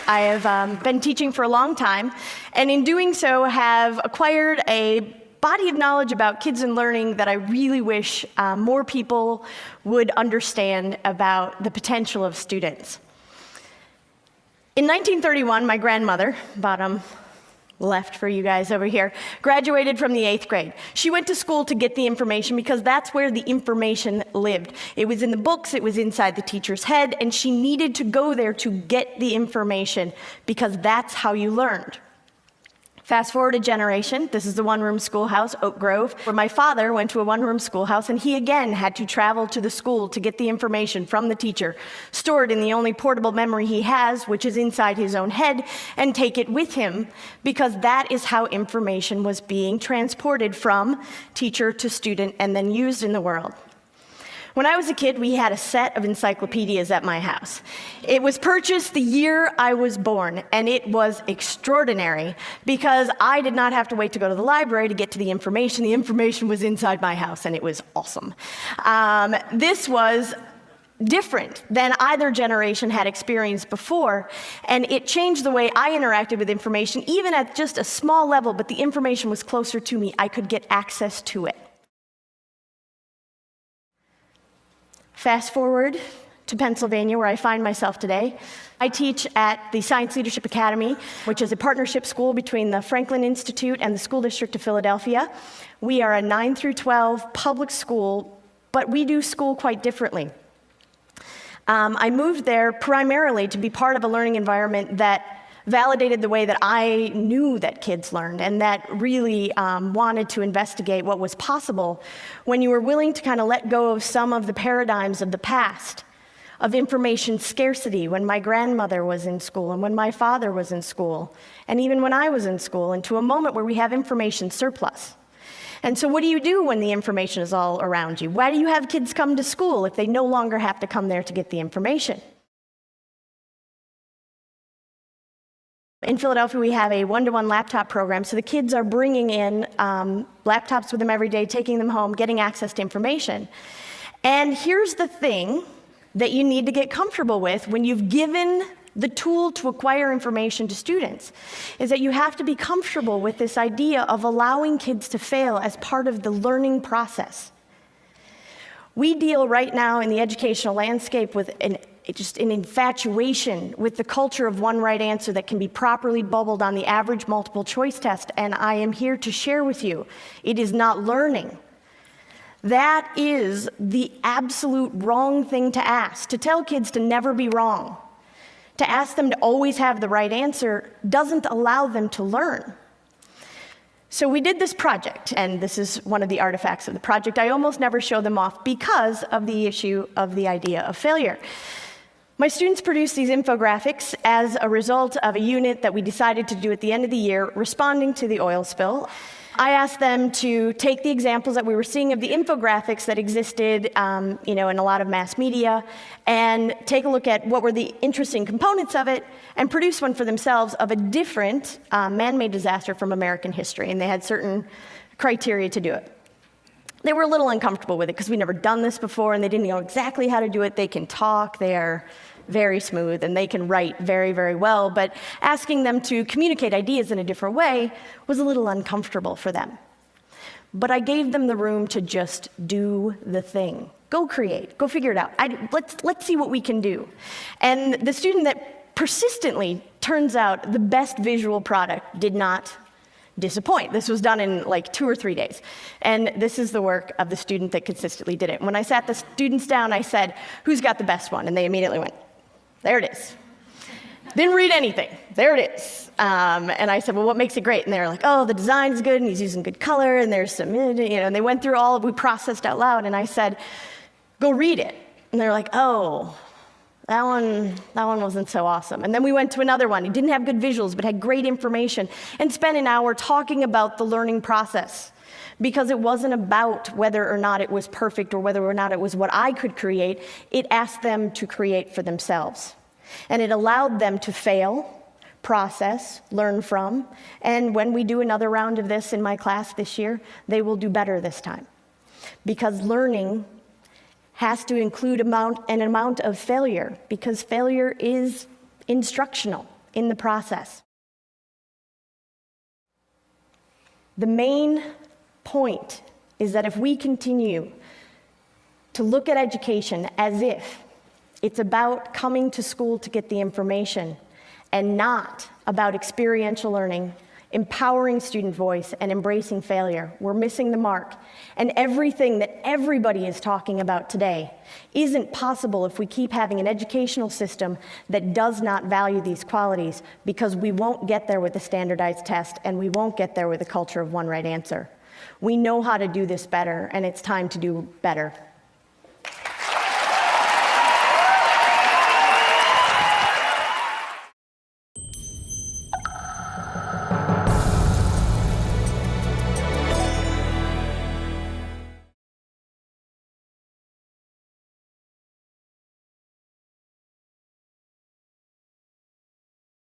I have been teaching for a long time, and in doing so have acquired a body of knowledge about kids and learning that I really wish more people would understand about the potential of students. In 1931, my grandmother, bottom left for you guys over here, graduated from the 8th grade. She went to school to get the information because that's where the information lived. It was in the books, it was inside the teacher's head, and she needed to go there to get the information because that's how you learned. Fast forward a generation, this is the one-room schoolhouse, Oak Grove, where my father went to a one-room schoolhouse, and he again had to travel to the school to get the information from the teacher, stored in the only portable memory he has, which is inside his own head, and take it with him, because that is how information was being transported from teacher to student and then used in the world. When I was a kid, we had a set of encyclopedias at my house. It was purchased the year I was born, and it was extraordinary because I did not have to wait to go to the library to get to the information. The information was inside my house, and it was awesome. This was different than either generation had experienced before, and it changed the way I interacted with information, even at just a small level, but the information was closer to me. I could get access to it. Fast forward to Pennsylvania, where I find myself today. I teach at the Science Leadership Academy, which is a partnership school between the Franklin Institute and the School District of Philadelphia. We are a 9 through 12 public school, but we do school quite differently. I moved there primarily to be part of a learning environment that validated the way that I knew that kids learned, and that really wanted to investigate what was possible when you were willing to kind of let go of some of the paradigms of the past, of information scarcity when my grandmother was in school and when my father was in school, and even when I was in school, into a moment where we have information surplus. And so what do you do when the information is all around you? Why do you have kids come to school if they no longer have to come there to get the information? In Philadelphia, we have a one-to-one laptop program, so the kids are bringing in laptops with them every day, taking them home, getting access to information. And here's the thing that you need to get comfortable with when you've given the tool to acquire information to students, is that you have to be comfortable with this idea of allowing kids to fail as part of the learning process. We deal right now in the educational landscape with an infatuation with the culture of one right answer that can be properly bubbled on the average multiple choice test, and I am here to share with you, it is not learning. That is the absolute wrong thing to ask. To tell kids to never be wrong, to ask them to always have the right answer, doesn't allow them to learn. So we did this project, and this is one of the artifacts of the project. I almost never show them off because of the issue of the idea of failure. My students produced these infographics as a result of a unit that we decided to do at the end of the year, responding to the oil spill. I asked them to take the examples that we were seeing of the infographics that existed in a lot of mass media, and take a look at what were the interesting components of it, and produce one for themselves of a different man-made disaster from American history, and they had certain criteria to do it. They were a little uncomfortable with it because we'd never done this before, and they didn't know exactly how to do it. They can talk, they are very smooth, and they can write very, very well, but asking them to communicate ideas in a different way was a little uncomfortable for them. But I gave them the room to just do the thing. Go create, go figure it out. Let's see what we can do. And the student that persistently turns out the best visual product did not disappoint. This was done in like 2 or 3 days. And this is the work of the student that consistently did it. When I sat the students down, I said, "Who's got the best one?" And they immediately went, "There it is." Didn't read anything. There it is. And I said, "Well, what makes it great?" And they were like, "Oh, the design's good, and he's using good color, and there's some, and they went through we processed out loud, and I said, "Go read it." And they're like, "Oh, that one wasn't so awesome." And then we went to another one. He didn't have good visuals, but had great information, and spent an hour talking about the learning process. Because it wasn't about whether or not it was perfect or whether or not it was what I could create. It asked them to create for themselves. And it allowed them to fail, process, learn from. And when we do another round of this in my class this year, they will do better this time. Because learning has to include an amount of failure, because failure is instructional. in the process. The main point is that if we continue to look at education as if it's about coming to school to get the information and not about experiential learning, empowering student voice, and embracing failure, we're missing the mark. And everything that everybody is talking about today isn't possible if we keep having an educational system that does not value these qualities, because we won't get there with a standardized test, and we won't get there with a culture of one right answer. We know how to do this better, and it's time to do better.